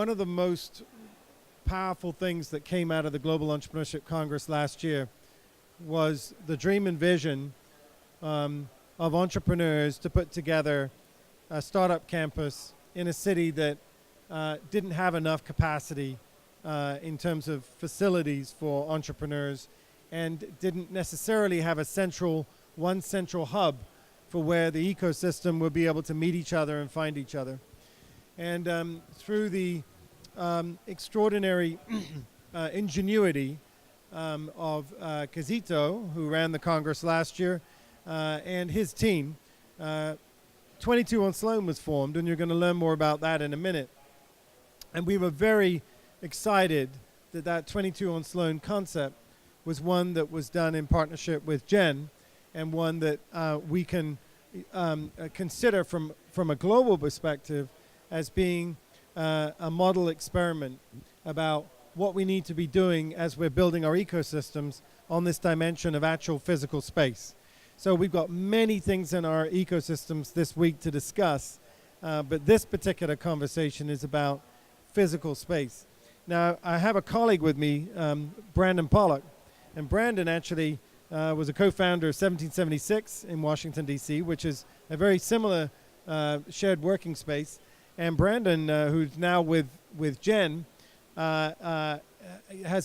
one of the most powerful things that came out of the Global Entrepreneurship Congress last year was the dream and vision of entrepreneurs to put together a startup campus in a city that didn't have enough capacity in terms of facilities for entrepreneurs, and didn't necessarily have one central hub for where the ecosystem would be able to meet each other and find each other. And through the extraordinary ingenuity of Kizito, who ran the Congress last year, and his team, 22 On Sloane was formed, and you're going to learn more about that in a minute. And we were very excited that 22 On Sloane concept was one that was done in partnership with Jen, and one that we can consider from a global perspective as being a model experiment about what we need to be doing as we're building our ecosystems on this dimension of actual physical space. So we've got many things in our ecosystems this week to discuss, but this particular conversation is about physical space. Now, I have a colleague with me, Brandon Pollak, and Brandon actually was a co-founder of 1776 in Washington, D.C., which is a very similar shared working space. And Brandon, who's now with Jen, has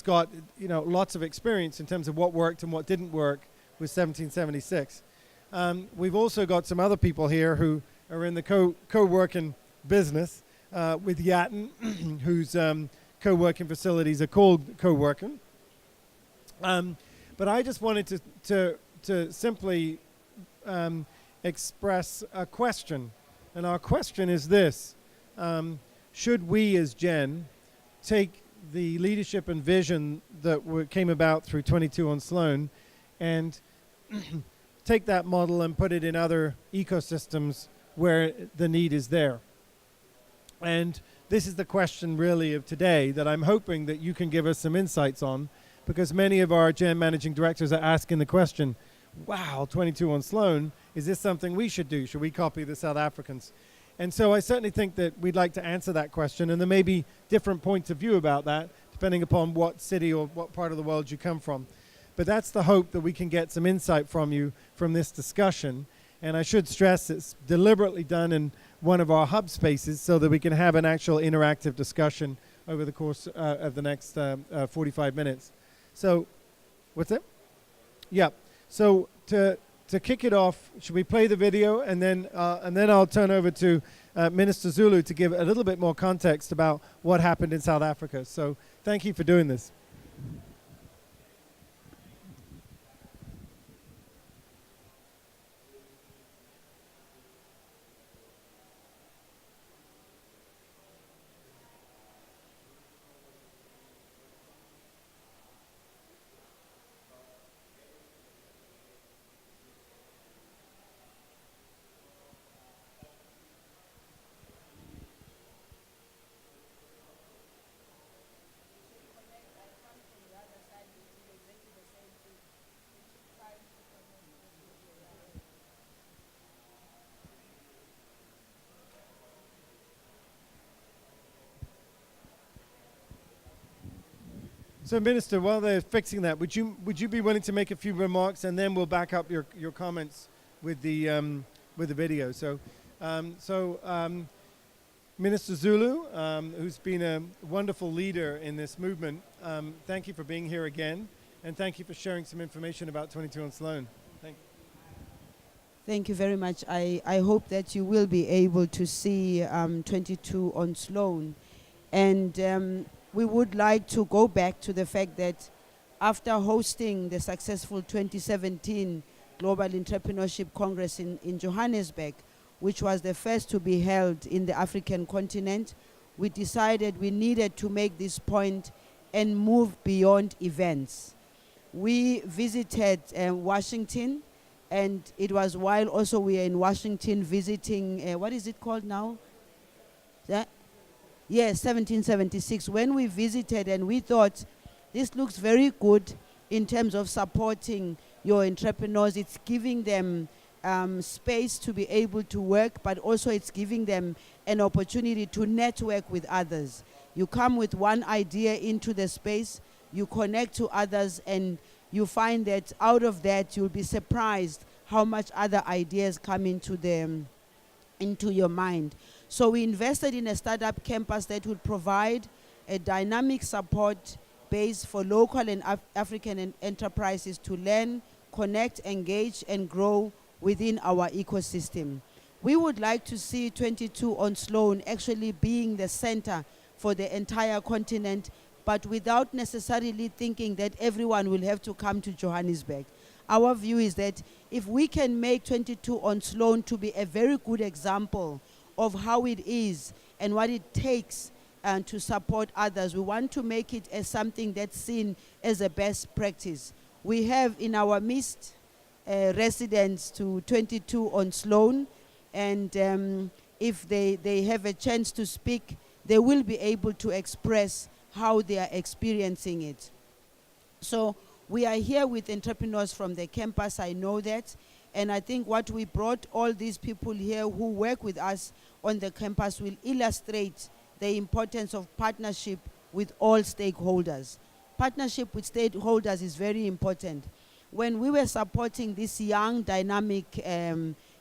got lots of experience in terms of what worked and what didn't work with 1776. We've also got some other people here who are in the co-working business with Yatin, whose co-working facilities are called co-working. But I just wanted to simply express a question. And our question is this: should we as Jen take the leadership and vision that came about through 22 On Sloane and take that model and put it in other ecosystems where the need is there? And this is the question really of today that I'm hoping that you can give us some insights on, because many of our Jen managing directors are asking the question, wow, 22 On Sloane, is this something we should do? Should we copy the South Africans? And so I certainly think that we'd like to answer that question, and there may be different points of view about that, depending upon what city or what part of the world you come from. But that's the hope, that we can get some insight from you from this discussion. And I should stress it's deliberately done in one of our hub spaces so that we can have an actual interactive discussion over the course of the next 45 minutes. So, what's it? Yeah. So to kick it off, should we play the video, and then I'll turn over to Minister Zulu to give a little bit more context about what happened in South Africa. So thank you for doing this. So, Minister, while they're fixing that, would you be willing to make a few remarks, and then we'll back up your comments with the video. So, Minister Zulu, who's been a wonderful leader in this movement, thank you for being here again, and thank you for sharing some information about 22 On Sloane. Thank you. Thank you very much. I hope that you will be able to see 22 On Sloane, and we would like to go back to the fact that after hosting the successful 2017 Global Entrepreneurship Congress in Johannesburg, which was the first to be held in the African continent, we decided we needed to make this point and move beyond events. We visited Washington, and it was while also we were in Washington visiting, what is it called now? Yes, 1776, when we visited, and we thought this looks very good in terms of supporting your entrepreneurs. It's giving them space to be able to work, but also it's giving them an opportunity to network with others. You come with one idea into the space, you connect to others, and you find that out of that you'll be surprised how much other ideas come into your mind. So we invested in a startup campus that would provide a dynamic support base for local and African enterprises to learn, connect, engage, and grow within our ecosystem. We would like to see 22 on Sloane actually being the center for the entire continent, but without necessarily thinking that everyone will have to come to Johannesburg. Our view is that if we can make 22 on Sloane to be a very good example of how it is and what it takes to support others, we want to make it as something that's seen as a best practice. We have in our midst residents to 22 on Sloane, and if they have a chance to speak, they will be able to express how they are experiencing it. So we are here with entrepreneurs from the campus, I know that, and I think what we brought all these people here who work with us on the campus will illustrate the importance of partnership with all stakeholders. Partnership with stakeholders is very important. When we were supporting this young, dynamic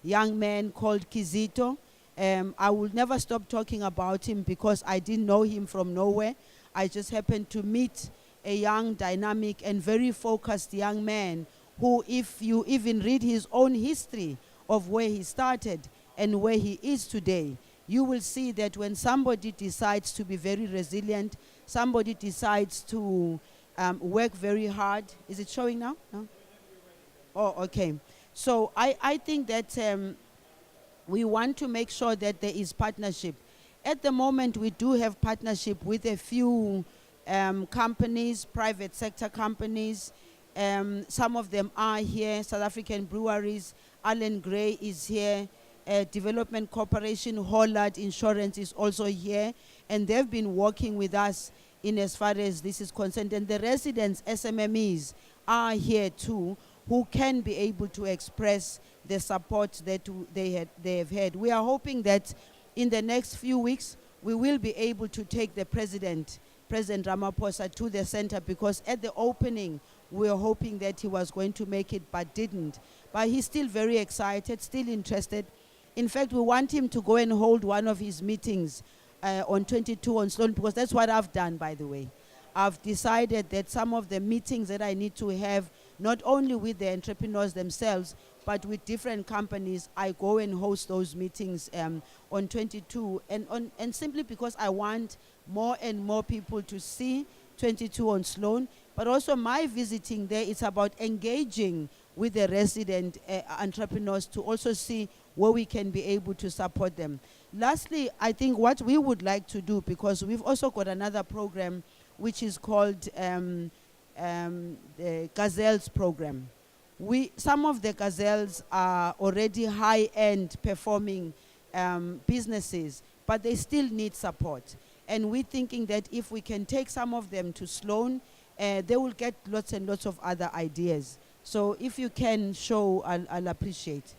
young man called Kizito, I will never stop talking about him because I didn't know him from nowhere. I just happened to meet a young, dynamic, and very focused young man who, if you even read his own history of where he started and where he is today, you will see that when somebody decides to be very resilient, somebody decides to work very hard. Is it showing now? No? Oh, okay. So I think that we want to make sure that there is partnership. At the moment, we do have partnership with a few companies, private sector companies. Some of them are here, South African breweries. Allen Gray is here. Development Corporation, Hollard Insurance is also here. And they've been working with us in as far as this is concerned. And the residents, SMMEs, are here too, who can be able to express the support that they have had. We are hoping that in the next few weeks, we will be able to take the President Ramaphosa, to the center, because at the opening, we were hoping that he was going to make it, but didn't. But he's still very excited, still interested. In fact, we want him to go and hold one of his meetings on 22 on Sloane, because that's what I've done, by the way. I've decided that some of the meetings that I need to have, not only with the entrepreneurs themselves, but with different companies, I go and host those meetings on 22, and simply because I want more and more people to see 22 on Sloane, but also my visiting there, it's about engaging with the resident entrepreneurs to also see where we can be able to support them. Lastly, I think what we would like to do, because we've also got another program which is called the Gazelles program. Some of the Gazelles are already high-end performing businesses, but they still need support. And we're thinking that if we can take some of them to Sloane, they will get lots and lots of other ideas. So if you can show, I'll appreciate.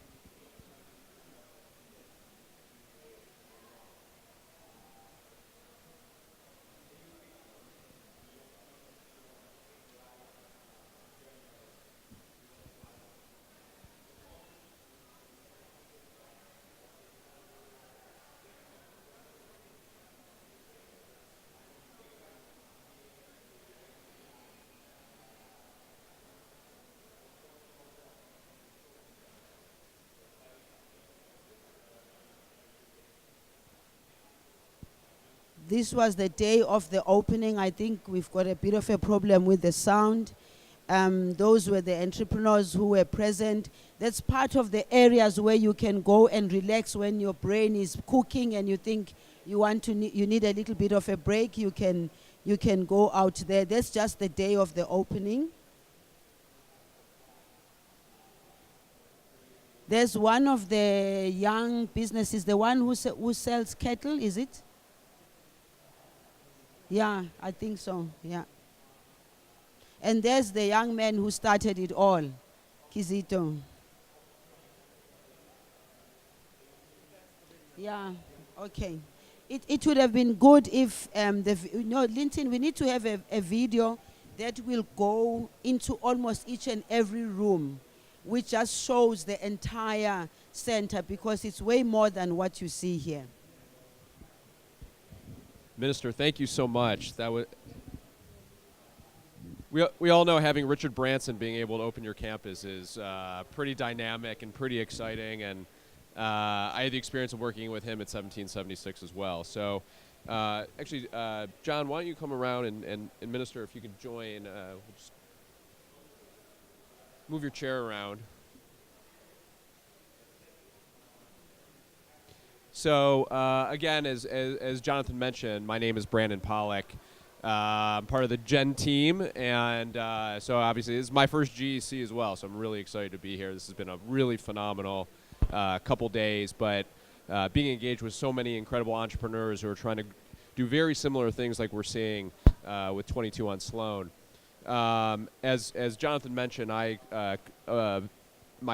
This was the day of the opening. I think we've got a bit of a problem with the sound. Those were the entrepreneurs who were present. That's part of the areas where you can go and relax when your brain is cooking and you think you need a little bit of a break. You can go out there. That's just the day of the opening. There's one of the young businesses, the one who sells cattle, is it? Yeah, I think so, yeah. And there's the young man who started it all, Kizito. Yeah, okay. It would have been good if Linton, we need to have a video that will go into almost each and every room, which just shows the entire center, because it's way more than what you see here. Minister, thank you so much. That was. We all know having Richard Branson being able to open your campus is pretty dynamic and pretty exciting, and I had the experience of working with him at 1776 as well. So actually, John, why don't you come around and Minister, if you could join, we'll just move your chair around. So again, as Jonathan mentioned, my name is Brandon Pollak. I'm part of the Gen team, and so obviously this is my first GEC as well, so I'm really excited to be here. This has been a really phenomenal couple days, but being engaged with so many incredible entrepreneurs who are trying to do very similar things like we're seeing with 22 on Sloane. As Jonathan mentioned, my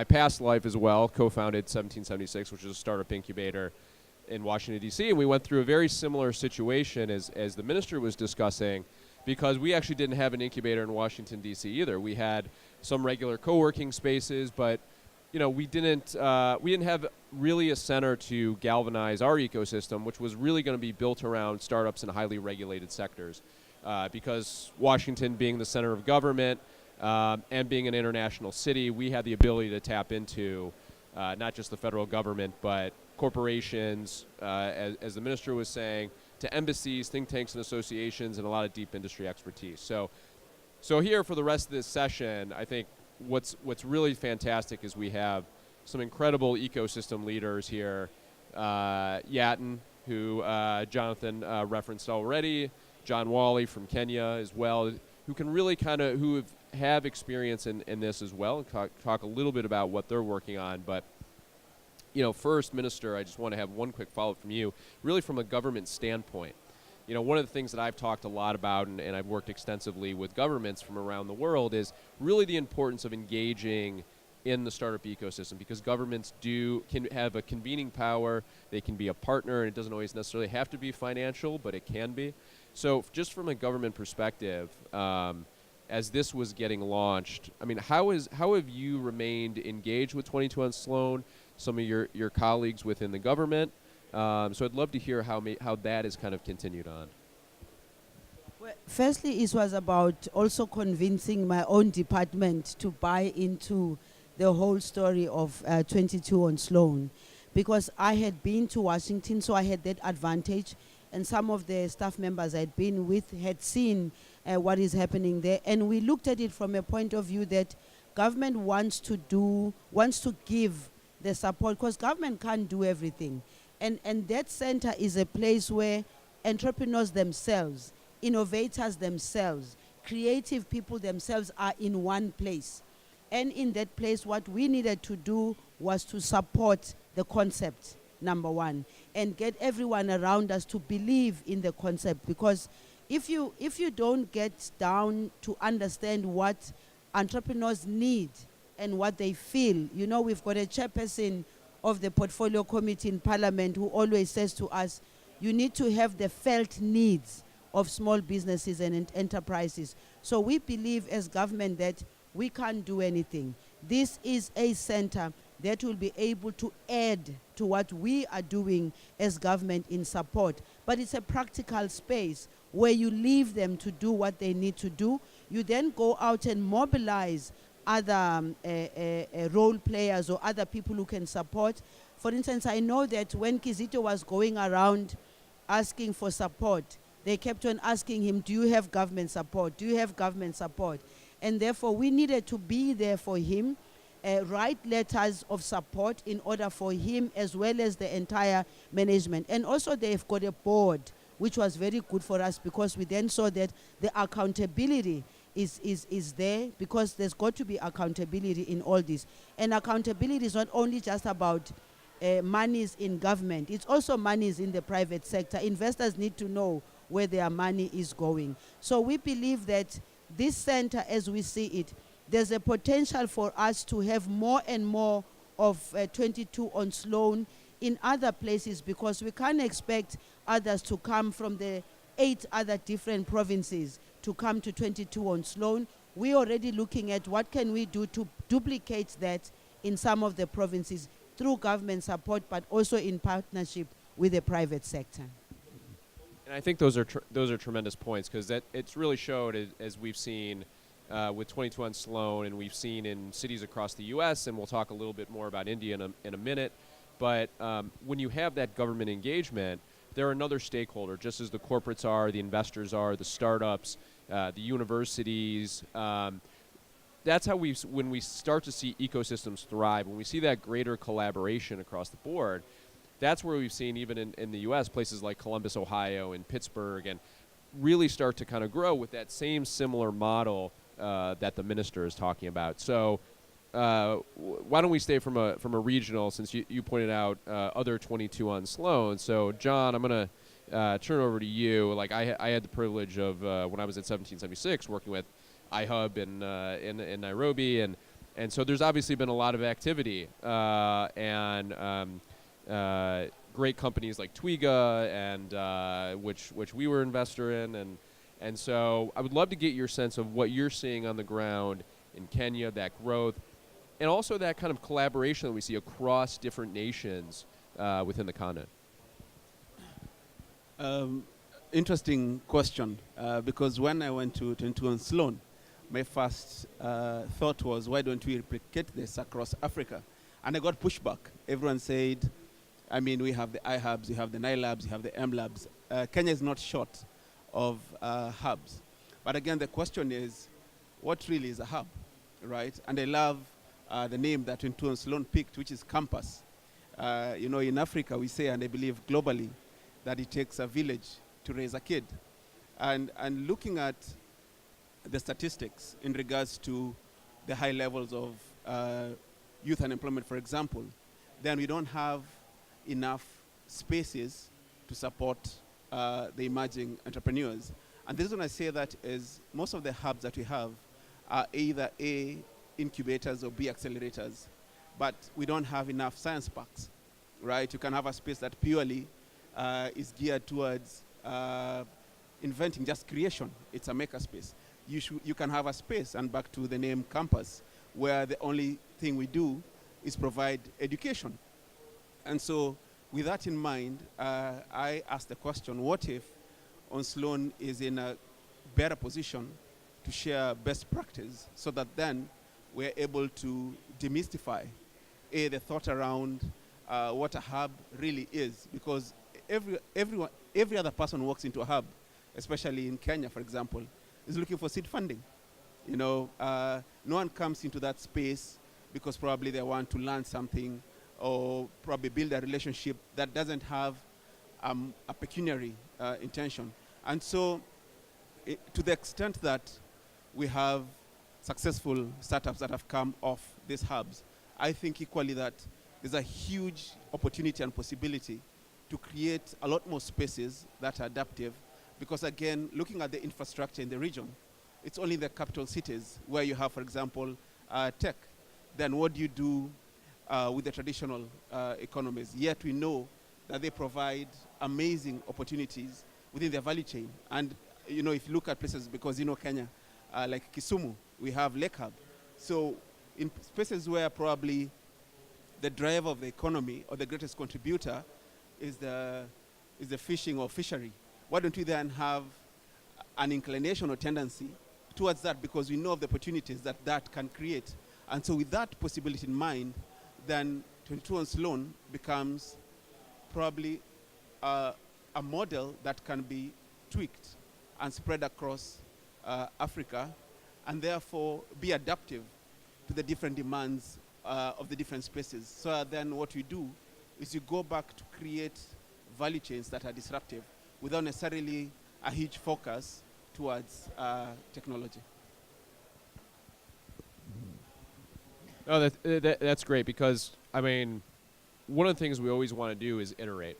past life as well co-founded 1776, which is a startup incubator in Washington, D.C., and we went through a very similar situation as the minister was discussing, because we actually didn't have an incubator in Washington, D.C. either. We had some regular co-working spaces, but we didn't have really a center to galvanize our ecosystem, which was really going to be built around startups in highly regulated sectors, because Washington being the center of government and being an international city, we had the ability to tap into not just the federal government, but corporations, as the minister was saying, to embassies, think tanks and associations, and a lot of deep industry expertise. So here for the rest of this session, I think what's really fantastic is we have some incredible ecosystem leaders here. Yatin, who Jonathan referenced already, John Wali from Kenya as well, who can really who have experience in this as well, and talk a little bit about what they're working on. But first, Minister, I just want to have one quick follow-up from you, really from a government standpoint. One of the things that I've talked a lot about, and I've worked extensively with governments from around the world, is really the importance of engaging in the startup ecosystem, because governments can have a convening power, they can be a partner, and it doesn't always necessarily have to be financial, but it can be. So just from a government perspective, as this was getting launched, how have you remained engaged with 22 on Sloane, some of your colleagues within the government? So I'd love to hear how that has kind of continued on. Well, firstly, it was about also convincing my own department to buy into the whole story of 22 on Sloane, because I had been to Washington, so I had that advantage, and some of the staff members I'd been with had seen what is happening there, and we looked at it from a point of view that government wants to give the support, because government can't do everything. And that center is a place where entrepreneurs themselves, innovators themselves, creative people themselves are in one place. And in that place, what we needed to do was to support the concept, number one, and get everyone around us to believe in the concept. Because if you don't get down to understand what entrepreneurs need and what they feel, we've got a chairperson of the portfolio committee in Parliament who always says to us, you need to have the felt needs of small businesses and enterprises. So we believe as government that we can't do anything. This is a center that will be able to add to what we are doing as government in support. But it's a practical space where you leave them to do what they need to do. You then go out and mobilize other role players or other people who can support. For instance, I know that when Kizito was going around asking for support, they kept on asking him, do you have government support? Do you have government support? And therefore, we needed to be there for him, write letters of support in order for him as well as the entire management. And also they've got a board, which was very good for us, because we then saw that the accountability is there, because there's got to be accountability in all this. And accountability is not only just about monies in government, it's also monies in the private sector. Investors need to know where their money is going. So we believe that this center, as we see it, there's a potential for us to have more and more of 22 on Sloane in other places, because we can't expect others to come from the 8 other different provinces to come to 22 on Sloane. We're already looking at what can we do to duplicate that in some of the provinces through government support, but also in partnership with the private sector. And I think those are tremendous points, because that it's really showed as we've seen with 22 on Sloane, and we've seen in cities across the U.S., and we'll talk a little bit more about India in a minute. But when you have that government engagement, they're another stakeholder, just as the corporates are, the investors are, the startups, the universities. That's how when we start to see ecosystems thrive, when we see that greater collaboration across the board, that's where we've seen, even in the U.S., places like Columbus, Ohio, and Pittsburgh, and really start to kind of grow with that same similar model that the minister is talking about. So why don't we stay from a regional, since you pointed out other 22 on Sloane. So John, I'm going to turn over to you. Like I had the privilege of when I was at 1776 working with iHub in Nairobi, and so there's obviously been a lot of activity and great companies like Twiga and which we were investor in, and so I would love to get your sense of what you're seeing on the ground in Kenya, that growth, and also that kind of collaboration that we see across different nations within the continent. Interesting question, because when I went to 22 on Sloane, my first thought was, why don't we replicate this across Africa? And I got pushback. Everyone said, I mean, we have the iHubs, you have the Nile Labs, you have the M Labs. Kenya is not short of hubs. But again, the question is, what really is a hub, right? And I love the name that 22 on Sloane picked, which is campus. You know, in Africa, we say, and I believe globally, that it takes a village to raise a kid. And looking at the statistics in regards to the high levels of youth unemployment, for example, then we don't have enough spaces to support the emerging entrepreneurs. And the reason I say that is most of the hubs that we have are either A, incubators, or B, accelerators. But we don't have enough science parks, right? You can have a space that purely is geared towards inventing, just creation. It's a maker space. You can have a space, and back to the name campus, where the only thing we do is provide education. And so with that in mind, I asked the question, what if On Sloane is in a better position to share best practice, so that then we're able to demystify the thought around what a hub really is? Because every other person who walks into a hub, especially in Kenya, for example, is looking for seed funding. You know, no one comes into that space because probably they want to learn something or probably build a relationship that doesn't have a pecuniary intention. And so to the extent that we have successful startups that have come off these hubs, I think equally that there's a huge opportunity and possibility to create a lot more spaces that are adaptive, because again, looking at the infrastructure in the region, it's only the capital cities where you have, for example, tech. Then what do you do with the traditional economies? Yet we know that they provide amazing opportunities within their value chain. And you know, if you look at places, because you know Kenya, like Kisumu, we have Lake Hub. So in spaces where probably the driver of the economy or the greatest contributor is the fishing or fishery, why don't we then have an inclination or tendency towards that, because we know of the opportunities that can create. And so with that possibility in mind, then 22 on Sloane becomes probably a model that can be tweaked and spread across Africa, and therefore be adaptive to the different demands of the different spaces. So then what we do is you go back to create value chains that are disruptive without necessarily a huge focus towards technology. Oh, that's great, because I mean, one of the things we always want to do is iterate.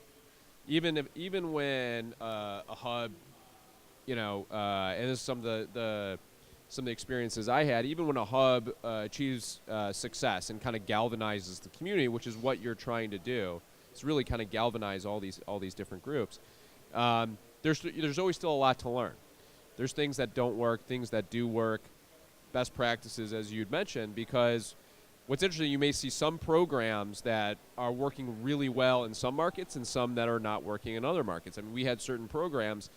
Even when a hub, you know, and this is some of the experiences I had. Even when a hub achieves success and kind of galvanizes the community, which is what you're trying to do, it's really kind of galvanize all these different groups. There's always still a lot to learn. There's things that don't work, things that do work, best practices, as you'd mentioned, because what's interesting, you may see some programs that are working really well in some markets and some that are not working in other markets. I mean, we had certain programs,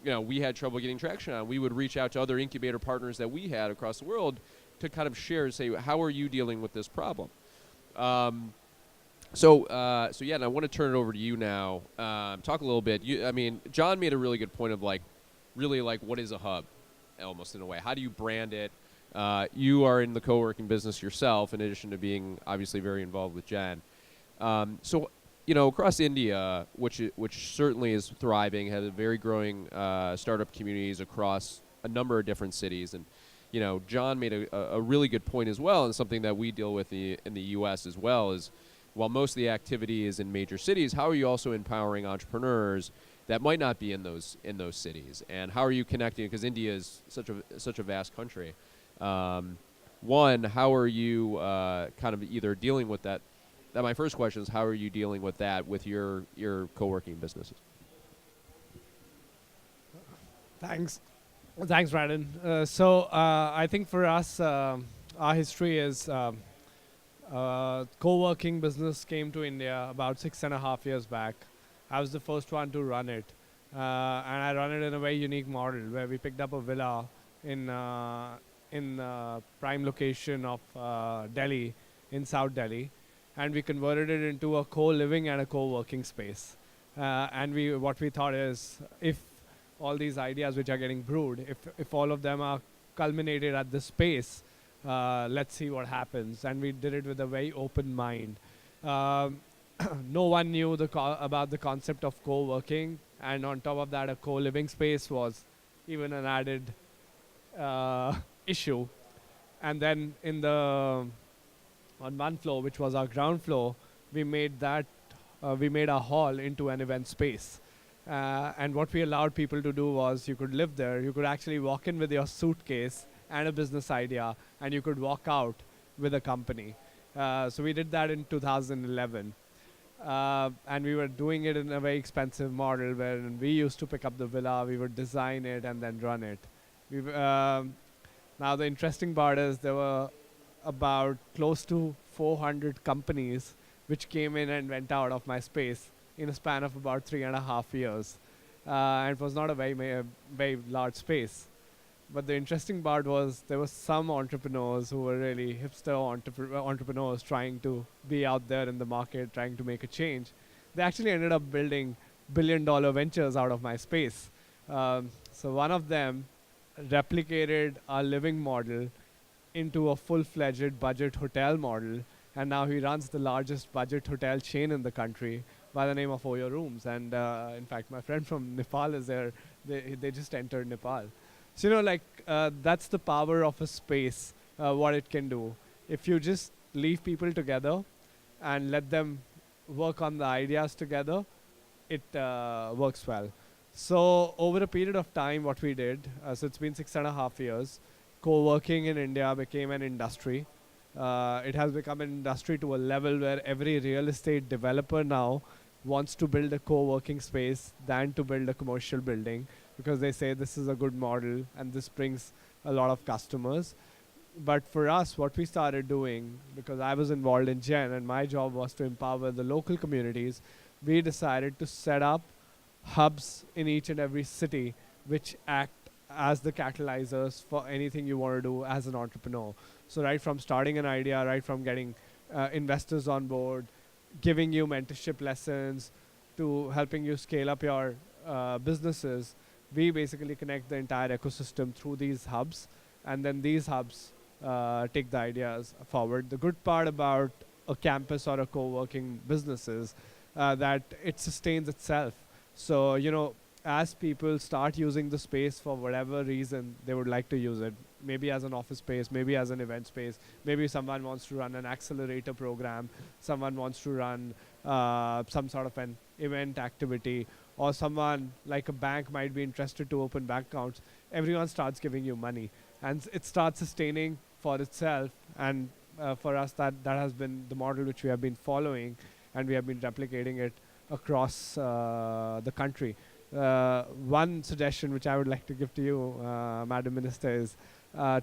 we had trouble getting traction on. We would reach out to other incubator partners that we had across the world to kind of share and say, how are you dealing with this problem? So yeah, and I want to turn it over to you now. Talk a little bit. John made a really good point of really what is a hub, almost in a way. How do you brand it? You are in the co-working business yourself, in addition to being obviously very involved with Jen. So across India, which certainly is thriving, has a very growing startup communities across a number of different cities, and John made a really good point as well, and something that we deal with in the U.S. as well is, while most of the activity is in major cities, how are you also empowering entrepreneurs that might not be in those cities, and how are you connecting? Because India is such a vast country. One, how are you kind of either dealing with that? My first question is, how are you dealing with that with your co-working businesses? Thanks, Brandon. I think for us, our history is co-working business came to India about 6.5 years back. I was the first one to run it, and I run it in a very unique model where we picked up a villa in prime location of Delhi, in South Delhi, and we converted it into a co-living and a co-working space. And what we thought is, if all these ideas which are getting brewed, if all of them are culminated at this space, let's see what happens. And we did it with a very open mind. No one knew about the concept of co-working, and on top of that, a co-living space was even an added issue. And then on one floor, which was our ground floor, we made our hall into an event space. And what we allowed people to do was, you could live there, you could actually walk in with your suitcase and a business idea, and you could walk out with a company. So we did that in 2011. And we were doing it in a very expensive model where we used to pick up the villa, we would design it and then run it. Now the interesting part is there were about close to 400 companies which came in and went out of my space in a span of about 3.5 years. And it was not a very large space. But the interesting part was there were some entrepreneurs who were really hipster entrepreneurs trying to be out there in the market, trying to make a change. They actually ended up building billion-dollar ventures out of my space. So one of them replicated our living model into a full-fledged budget hotel model, and now he runs the largest budget hotel chain in the country by the name of Oyo Rooms. And in fact, my friend from Nepal is there. They just entered Nepal. So that's the power of a space, what it can do. If you just leave people together and let them work on the ideas together, it works well. So over a period of time, what we did, so it's been 6.5 years, co-working in India became an industry. It has become an industry to a level where every real estate developer now wants to build a co-working space than to build a commercial building, because they say this is a good model and this brings a lot of customers. But for us, what we started doing, because I was involved in Gen and my job was to empower the local communities, we decided to set up hubs in each and every city which act as the catalyzers for anything you want to do as an entrepreneur. So right from starting an idea, right from getting investors on board, giving you mentorship lessons, to helping you scale up your businesses, we basically connect the entire ecosystem through these hubs, and then these hubs take the ideas forward. The good part about a campus or a co-working business is that it sustains itself. So, as people start using the space for whatever reason they would like to use it, maybe as an office space, maybe as an event space, maybe someone wants to run an accelerator program, someone wants to run some sort of an event activity, or someone like a bank might be interested to open bank accounts, everyone starts giving you money. And it starts sustaining for itself. And for us, that has been the model which we have been following, and we have been replicating it across the country. One suggestion which I would like to give to you, Madam Minister, is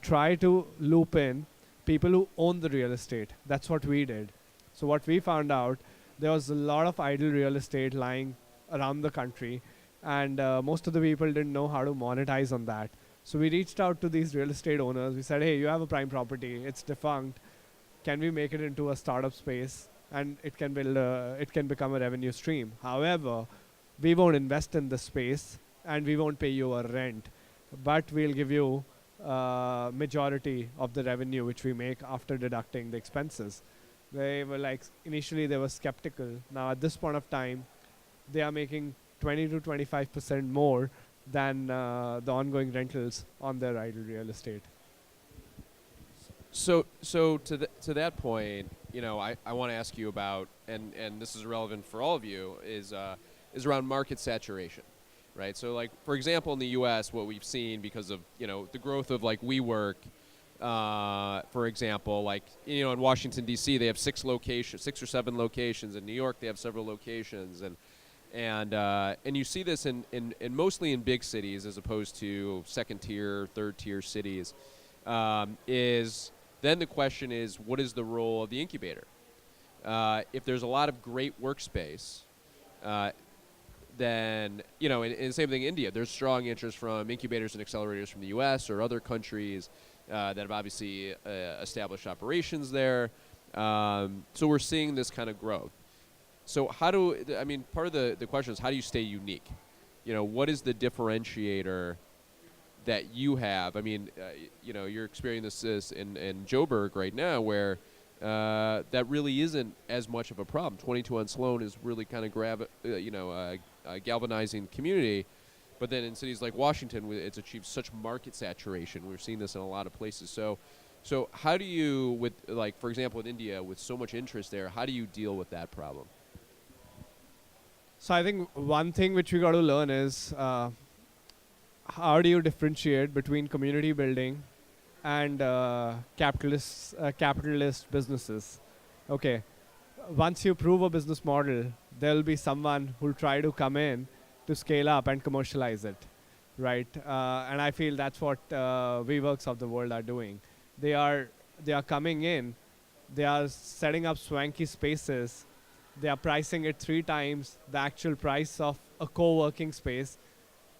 try to loop in people who own the real estate. That's what we did. So what we found out, there was a lot of idle real estate lying around the country, and most of the people didn't know how to monetize on that. So we reached out to these real estate owners. We said, hey, you have a prime property, it's defunct. Can we make it into a startup space, and it can become a revenue stream? However, we won't invest in the space, and we won't pay you a rent, but we'll give you majority of the revenue which we make after deducting the expenses. They were like, initially they were skeptical. Now at this point of time, they are making 20 to 25% more than the ongoing rentals on their idle real estate. So to that point, I want to ask you about, and this is relevant for all of you, is around market saturation, right? So like, for example, in the U.S., what we've seen because of, the growth of like WeWork, for example, like, in Washington, D.C., they have 6 or 7 locations. In New York, they have several locations. And you see this in mostly in big cities as opposed to second tier, third tier cities. Then the question is, what is the role of the incubator? If there's a lot of great workspace, then, and the same thing in India, there's strong interest from incubators and accelerators from the U.S. or other countries that have obviously established operations there. So we're seeing this kind of growth. So part of the question is, how do you stay unique? What is the differentiator that you have? You're experiencing this in Joburg right now, where that really isn't as much of a problem. 22 on Sloane is really kind of galvanizing the community. But then in cities like Washington, it's achieved such market saturation. We're seeing this in a lot of places. So how do you, with like, for example, in India, with so much interest there, how do you deal with that problem? So I think one thing which we got to learn is how do you differentiate between community building and capitalist businesses? Okay, once you prove a business model, there'll be someone who'll try to come in to scale up and commercialize it, right? And I feel that's what WeWorks of the world are doing. They are coming in, they are setting up swanky spaces. They are pricing it 3 times the actual price of a co-working space,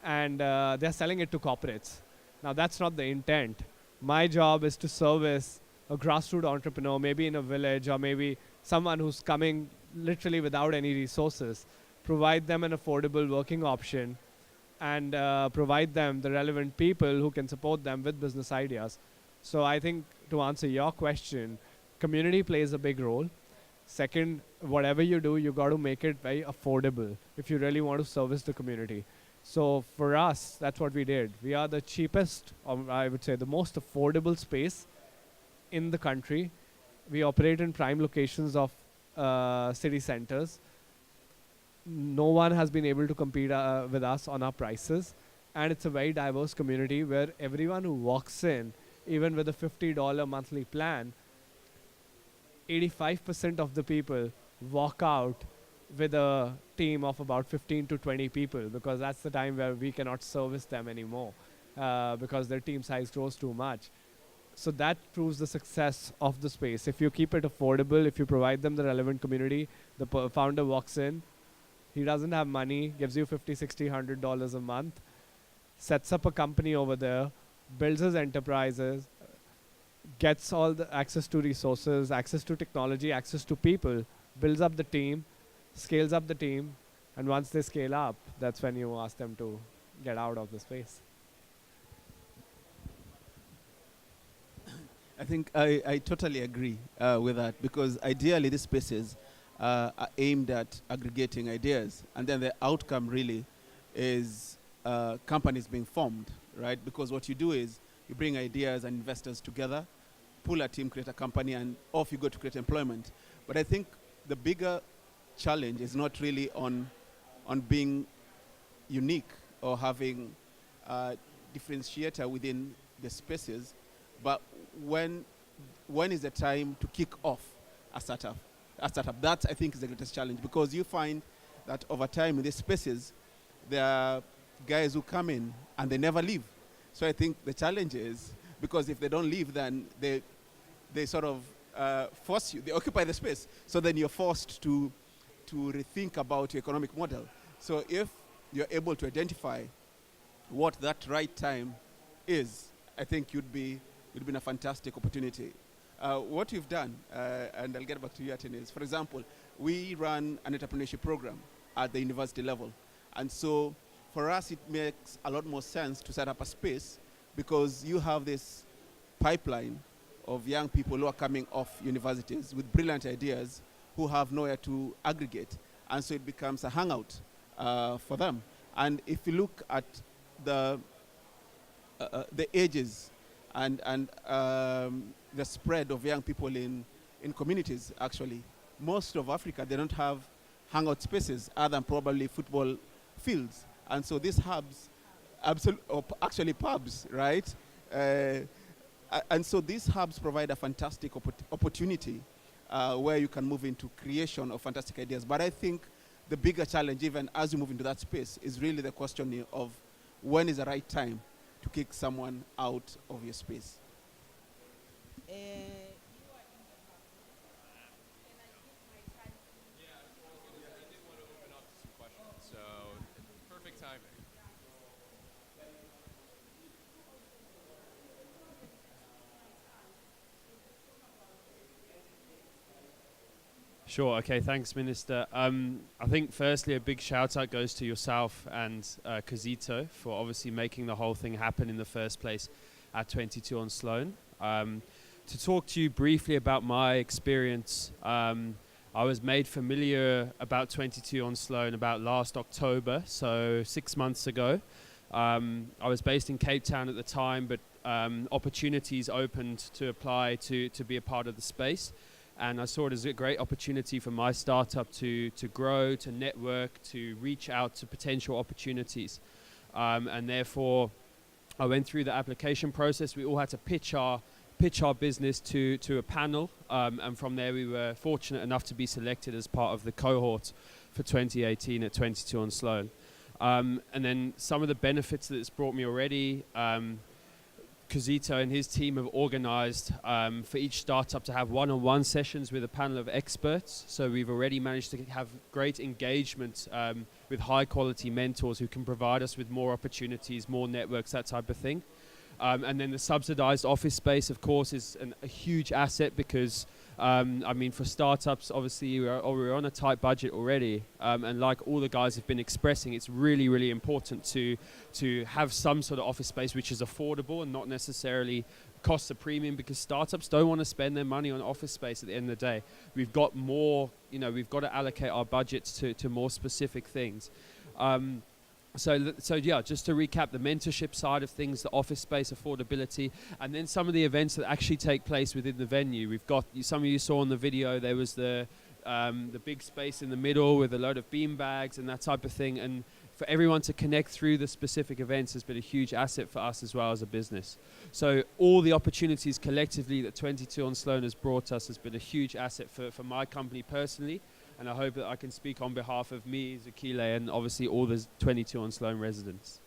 and they're selling it to corporates. Now that's not the intent. My job is to service a grassroots entrepreneur, maybe in a village, or maybe someone who's coming literally without any resources, provide them an affordable working option, and provide them the relevant people who can support them with business ideas. So I think, to answer your question, community plays a big role. Second, whatever you do, you got to make it very affordable if you really want to service the community. So for us, that's what we did. We are the cheapest, or I would say the most affordable space in the country. We operate in prime locations of city centers. No one has been able to compete with us on our prices. And it's a very diverse community where everyone who walks in, even with a $50 monthly plan, 85% of the people walk out with a team of about 15 to 20 people, because that's the time where we cannot service them anymore because their team size grows too much. So that proves the success of the space. If you keep it affordable, if you provide them the relevant community, the founder walks in, he doesn't have money, gives you $50, $60, $100 a month, sets up a company over there, builds his enterprises, gets all the access to resources, access to technology, access to people, builds up the team, scales up the team, and once they scale up, that's when you ask them to get out of the space. I think I totally agree with that, because ideally these spaces are aimed at aggregating ideas, and then the outcome really is companies being formed, right? Because what you do is you bring ideas and investors together, pull a team, create a company, and off you go to create employment. But I think the bigger challenge is not really on being unique or having a differentiator within the spaces, but when is the time to kick off a startup? That, I think, is the greatest challenge, because you find that over time in these spaces, there are guys who come in and they never leave. So I think the challenge is, because if they don't leave, then they sort of force you, they occupy the space. So then you're forced to rethink about your economic model. So if you're able to identify what that right time is, I think you'd be in a fantastic opportunity. What we've done, and I'll get back to you, Yatin, is, for example, we run an entrepreneurship program at the university level. And so for us, it makes a lot more sense to set up a space, because you have this pipeline of young people who are coming off universities with brilliant ideas who have nowhere to aggregate. And so it becomes a hangout for them. And if you look at the ages and the spread of young people in communities, actually, most of Africa, they don't have hangout spaces other than probably football fields. And so these hubs, actually pubs, right? And so these hubs provide a fantastic opportunity where you can move into creation of fantastic ideas. But I think the bigger challenge, even as you move into that space, is really the question of when is the right time to kick someone out of your space. So, perfect timing. Sure. Okay. Thanks, Minister. I think firstly a big shout out goes to yourself and Kazito for obviously making the whole thing happen in the first place at 22 on Sloane. To talk to you briefly about my experience, I was made familiar about 22 on Sloane about last October, so 6 months ago. I was based in Cape Town at the time, but opportunities opened to apply to be a part of the space. And I saw it as a great opportunity for my startup to grow, to network, to reach out to potential opportunities. And therefore, I went through the application process. We all had to pitch our business to a panel. And from there, we were fortunate enough to be selected as part of the cohort for 2018 at 22 on Sloane. And then some of the benefits that it's brought me already, Kazito and his team have organized for each startup to have one-on-one sessions with a panel of experts. So we've already managed to have great engagement with high-quality mentors who can provide us with more opportunities, more networks, that type of thing. And then the subsidized office space, of course, is a huge asset because, I mean, for startups, obviously, we're on a tight budget already. And like all the guys have been expressing, it's really, really important to have some sort of office space which is affordable and not necessarily costs a premium, because startups don't want to spend their money on office space at the end of the day. We've got more, we've got to allocate our budgets to more specific things. So yeah, just to recap, the mentorship side of things, the office space affordability, and then some of the events that actually take place within the venue. We've got, some of you saw in the video, there was the big space in the middle with a load of bean bags and that type of thing. And for everyone to connect through the specific events has been a huge asset for us as well as a business. So all the opportunities collectively that 22 on Sloane has brought us has been a huge asset for my company personally. And I hope that I can speak on behalf of me, Zakile, and obviously all the 22 on Sloane residents.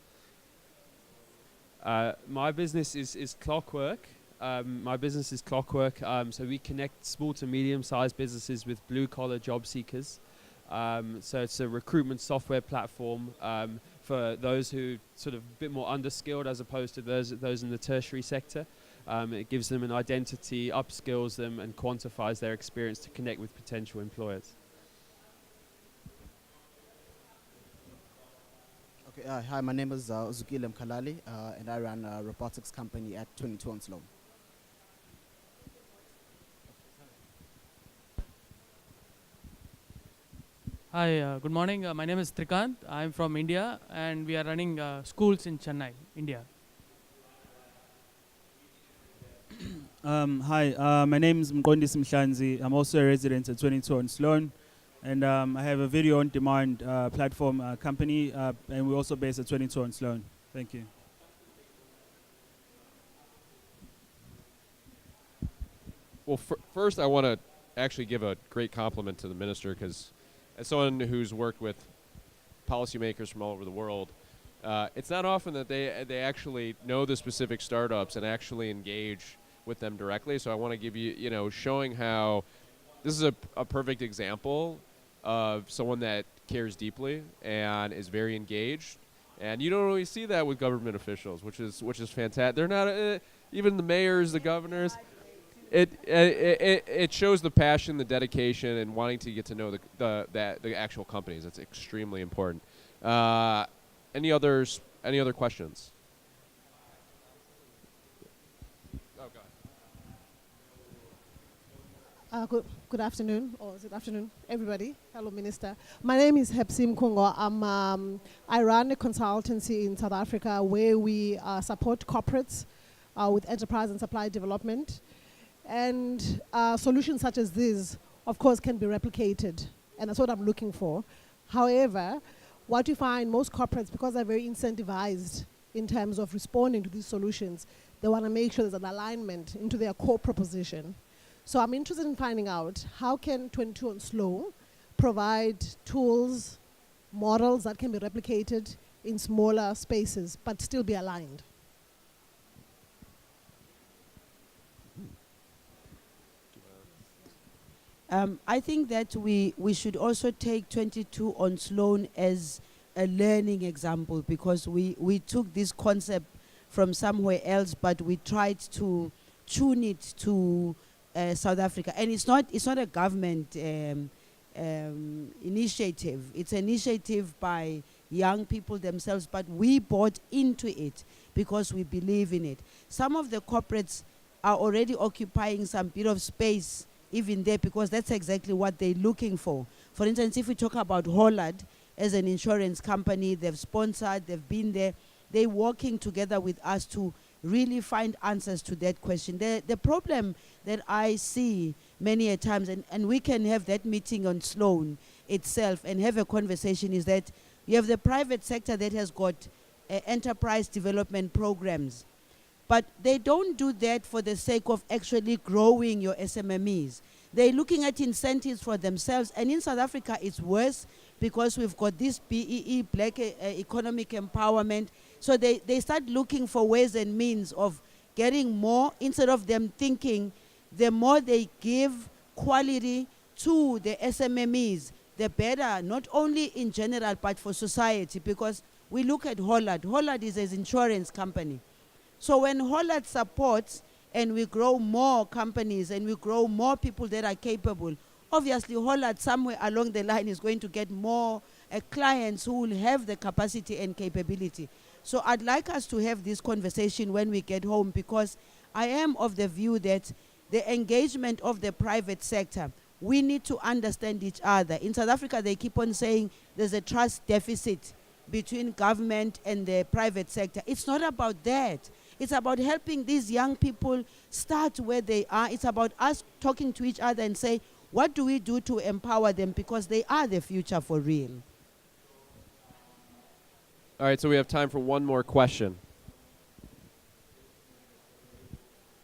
My business is Clockwork. So we connect small to medium-sized businesses with blue-collar job seekers. So it's a recruitment software platform for those who sort of a bit more underskilled as opposed to those in the tertiary sector. It gives them an identity, upskills them, and quantifies their experience to connect with potential employers. Okay, hi, my name is Zukile Mkhalali, and I run a robotics company at 22 on Sloane. Hi, good morning. My name is Trikant. I'm from India, and we are running schools in Chennai, India. Hi, my name is Mqondisi Mhlanzi. I'm also a resident at 22 on Sloane. And I have a video on demand platform company, and we're also based at 22 on Sloane. Thank you. Well, first I want to actually give a great compliment to the minister, because as someone who's worked with policymakers from all over the world, it's not often that they actually know the specific startups and actually engage with them directly. So I want to give you, showing how this is a perfect example of someone that cares deeply and is very engaged. And you don't always see that with government officials, which is fantastic. They're not even the mayors, the governors. It shows the passion, the dedication, and wanting to get to know the actual companies. That's extremely important. Any other questions? Oh, go ahead. Good afternoon, or is it afternoon, everybody? Hello, Minister. My name is Hepsim Kongo. I run a consultancy in South Africa where we support corporates with enterprise and supply development. And solutions such as these, of course, can be replicated, and that's what I'm looking for. However, what you find, most corporates, because they're very incentivized in terms of responding to these solutions, they want to make sure there's an alignment into their core proposition. So I'm interested in finding out, how can 22 on Sloane provide tools, models that can be replicated in smaller spaces, but still be aligned? I think that we should also take 22 on Sloane as a learning example, because we took this concept from somewhere else, but we tried to tune it to South Africa. And it's not a government initiative. It's an initiative by young people themselves, but we bought into it because we believe in it. Some of the corporates are already occupying some bit of space even there, because that's exactly what they're looking for. For instance, if we talk about Pollak as an insurance company, they've sponsored, they've been there, they're working together with us to really find answers to that question. The problem that I see many a times, and we can have that meeting on Sloane itself and have a conversation, is that you have the private sector that has got enterprise development programs, but they don't do that for the sake of actually growing your SMMEs. They're looking at incentives for themselves, and in South Africa it's worse because we've got this BEE, Black Economic Empowerment. So they start looking for ways and means of getting more, instead of them thinking the more they give quality to the SMMEs, the better, not only in general, but for society. Because we look at Pollak is an insurance company. So when Pollak supports and we grow more companies and we grow more people that are capable, obviously Pollak somewhere along the line is going to get more clients who will have the capacity and capability. So I'd like us to have this conversation when we get home, because I am of the view that the engagement of the private sector, we need to understand each other. In South Africa, they keep on saying there's a trust deficit between government and the private sector. It's not about that. It's about helping these young people start where they are. It's about us talking to each other and say, what do we do to empower them, because they are the future for real. All right, so we have time for one more question.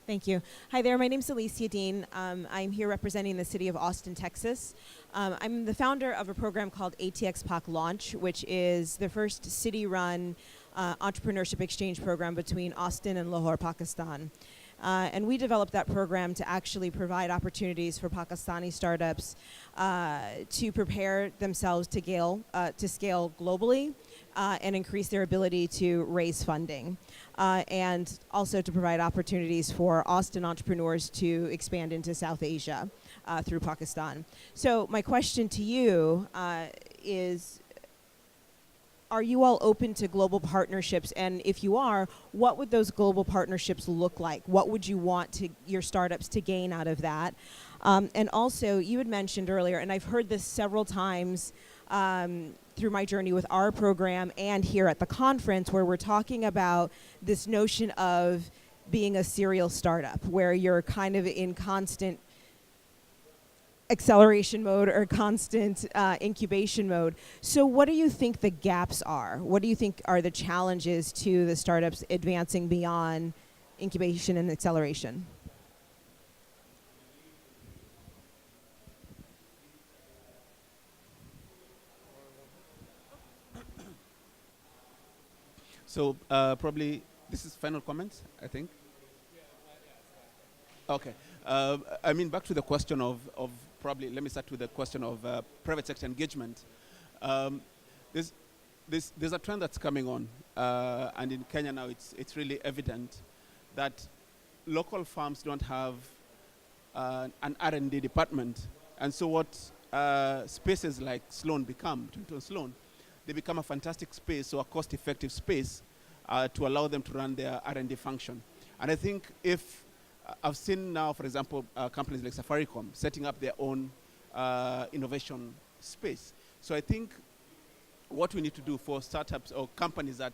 Thank you. Hi there, my name is Alicia Dean. I'm here representing the city of Austin, Texas. I'm the founder of a program called ATX PAC Launch, which is the first city-run entrepreneurship exchange program between Austin and Lahore, Pakistan. And we developed that program to actually provide opportunities for Pakistani startups to prepare themselves to scale globally and increase their ability to raise funding. And also to provide opportunities for Austin entrepreneurs to expand into South Asia through Pakistan. So my question to you is, are you all open to global partnerships? And if you are, what would those global partnerships look like? What would you want your startups to gain out of that? And also, you had mentioned earlier, and I've heard this several times through my journey with our program and here at the conference, where we're talking about this notion of being a serial startup, where you're kind of in constant acceleration mode or constant incubation mode. So what do you think the gaps are? What do you think are the challenges to the startups advancing beyond incubation and acceleration? So probably this is final comments, I think. Okay. I mean, back to the question of probably, let me start with the question of private sector engagement. There's a trend that's coming on, and in Kenya now it's really evident that local farms don't have an R&D department. And so what spaces like Sloane become, 22 on Sloane, they become a fantastic space, so a cost-effective space to allow them to run their R&D function. And I think if I've seen now, for example, companies like Safaricom setting up their own innovation space. So I think what we need to do for startups or companies that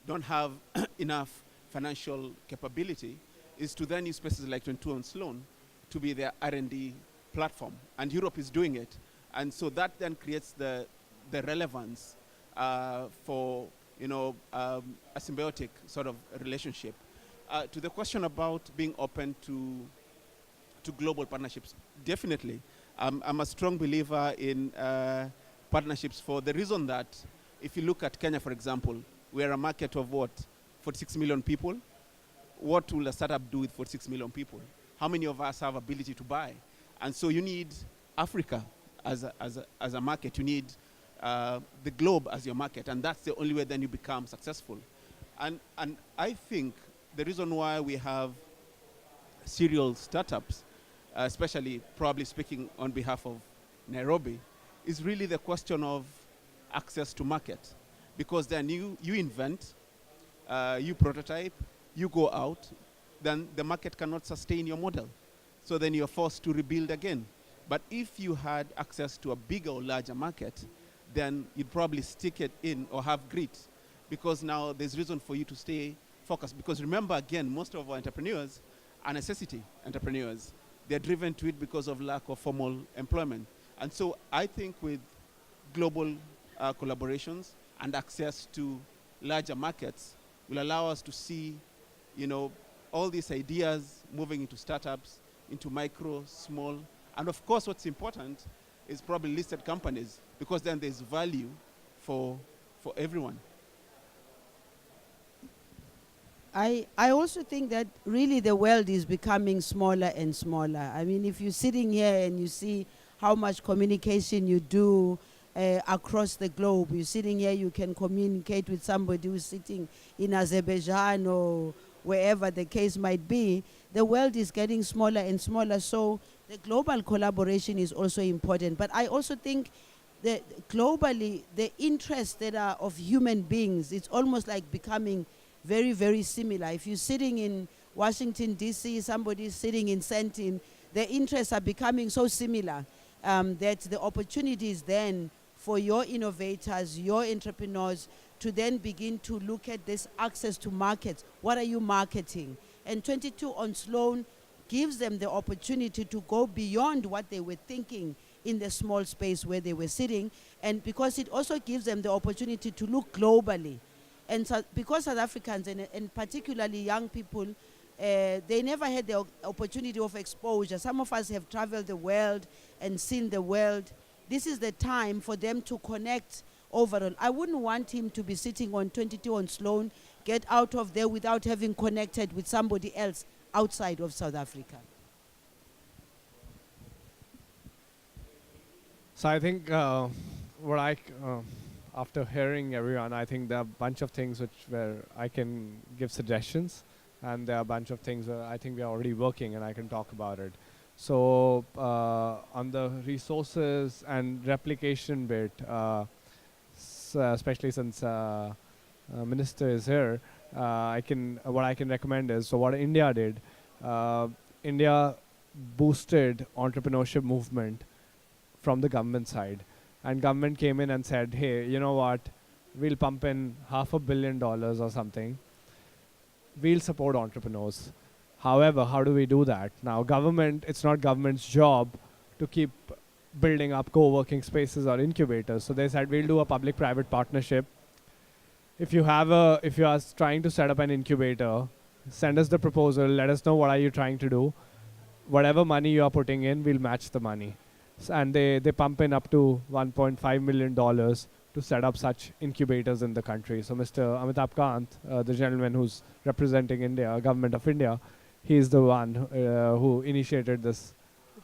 don't have enough financial capability is to then use spaces like 22 on Sloane to be their R&D platform. And Europe is doing it. And so that then creates the relevance for a symbiotic sort of relationship. To the question about being open to global partnerships, definitely. I'm a strong believer in partnerships for the reason that if you look at Kenya, for example, we're a market of what, 46 million people? What will a startup do with 46 million people? How many of us have ability to buy? And so you need Africa as a market. You need the globe as your market, and that's the only way then you become successful. And I think the reason why we have serial startups, especially probably speaking on behalf of Nairobi, is really the question of access to market. Because then you invent, you prototype, you go out, then the market cannot sustain your model. So then you're forced to rebuild again. But if you had access to a bigger or larger market, then you'd probably stick it in or have grit, because now there's reason for you to stay focused. Because remember, again, most of our entrepreneurs are necessity entrepreneurs. They're driven to it because of lack of formal employment. And so I think with global collaborations and access to larger markets will allow us to see, all these ideas moving into startups, into micro, small, and of course what's important is probably listed companies, because then there's value for everyone. I also think that really the world is becoming smaller and smaller. I mean, if you're sitting here and you see how much communication you do across the globe, you're sitting here, you can communicate with somebody who's sitting in Azerbaijan or wherever the case might be. The world is getting smaller and smaller, so the global collaboration is also important. But I also think that globally, the interests that are of human beings, it's almost like becoming very, very similar. If you're sitting in Washington, D.C., somebody's sitting in Sentin, the interests are becoming so similar that the opportunities then for your innovators, your entrepreneurs, to then begin to look at this access to markets. What are you marketing? And 22 on Sloane gives them the opportunity to go beyond what they were thinking in the small space where they were sitting, and because it also gives them the opportunity to look globally. And so, because South Africans, and particularly young people, they never had the opportunity of exposure. Some of us have traveled the world and seen the world. This is the time for them to connect overall. I wouldn't want him to be sitting on 22 on Sloane, get out of there without having connected with somebody else outside of South Africa. So I think after hearing everyone, I think there are a bunch of things where I can give suggestions, and there are a bunch of things where I think we are already working and I can talk about it. So on the resources and replication bit, especially since Minister is here, what I can recommend is, so what India did, India boosted entrepreneurship movement from the government side. And government came in and said, hey, you know what, we'll pump in $500 million or something. We'll support entrepreneurs. However, how do we do that? Now, it's not government's job to keep building up co-working spaces or incubators. So they said, we'll do a public-private partnership. If you are trying to set up an incubator, send us the proposal, let us know what are you trying to do. Whatever money you are putting in, we'll match the money. And they pump in up to $1.5 million to set up such incubators in the country. So Mr. Amitabh Kant, the gentleman who's representing India, Government of India, he's the one who initiated this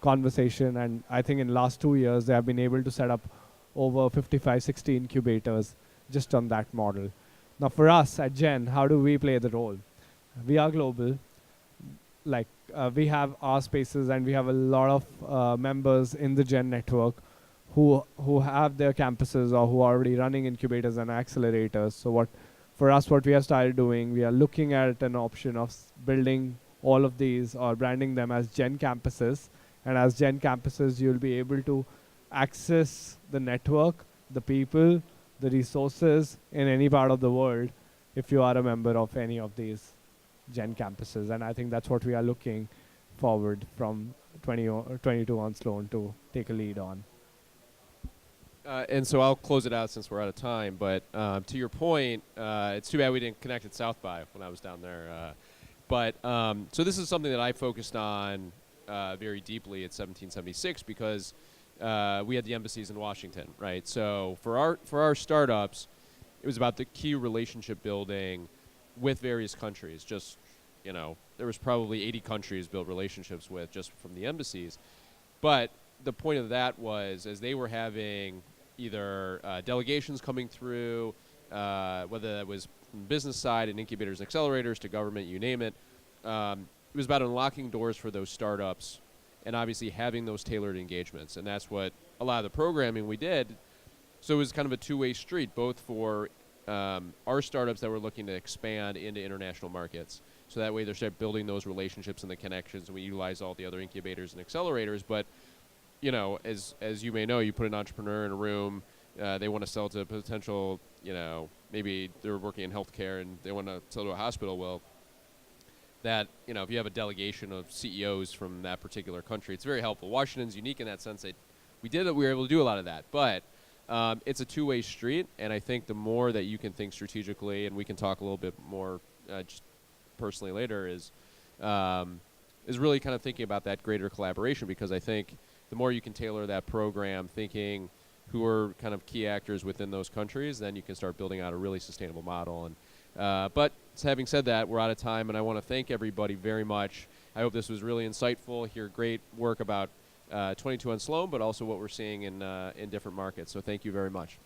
conversation, and I think in last 2 years they have been able to set up over 55, 60 incubators just on that model. Now for us at Gen, how do we play the role? We are global. Like we have our spaces, and we have a lot of members in the Gen network who have their campuses or who are already running incubators and accelerators. So what we have started doing, we are looking at an option of building all of these or branding them as Gen campuses. And as Gen campuses, you'll be able to access the network, the people, the resources in any part of the world if you are a member of any of these Gen campuses. And I think that's what we are looking forward from 22 on Sloane to take a lead on. And so I'll close it out since we're out of time. But to your point, it's too bad we didn't connect at South by when I was down there. So this is something that I focused on very deeply at 1776 because we had the embassies in Washington, right? So for our startups, it was about the key relationship building with various countries. Just, there was probably 80 countries built relationships with just from the embassies. But the point of that was, as they were having either delegations coming through, whether that was from the business side and incubators and accelerators to government, you name it, it was about unlocking doors for those startups and obviously having those tailored engagements. And that's what a lot of the programming we did. So it was kind of a two-way street, both for our startups that were looking to expand into international markets. So that way they start building those relationships and the connections, and we utilize all the other incubators and accelerators. But, as you may know, you put an entrepreneur in a room, they want to sell to a potential, maybe they're working in healthcare and they want to sell to a hospital. Well, that, if you have a delegation of CEOs from that particular country, it's very helpful. Washington's unique in that sense that we were able to do a lot of that. But it's a two-way street, and I think the more that you can think strategically, and we can talk a little bit more just personally later, is really kind of thinking about that greater collaboration, because I think the more you can tailor that program, thinking who are kind of key actors within those countries, then you can start building out a really sustainable model. And but having said that, we're out of time, and I want to thank everybody very much. I hope this was really insightful. Hear great work about 22 on Sloane, but also what we're seeing in different markets. So thank you very much.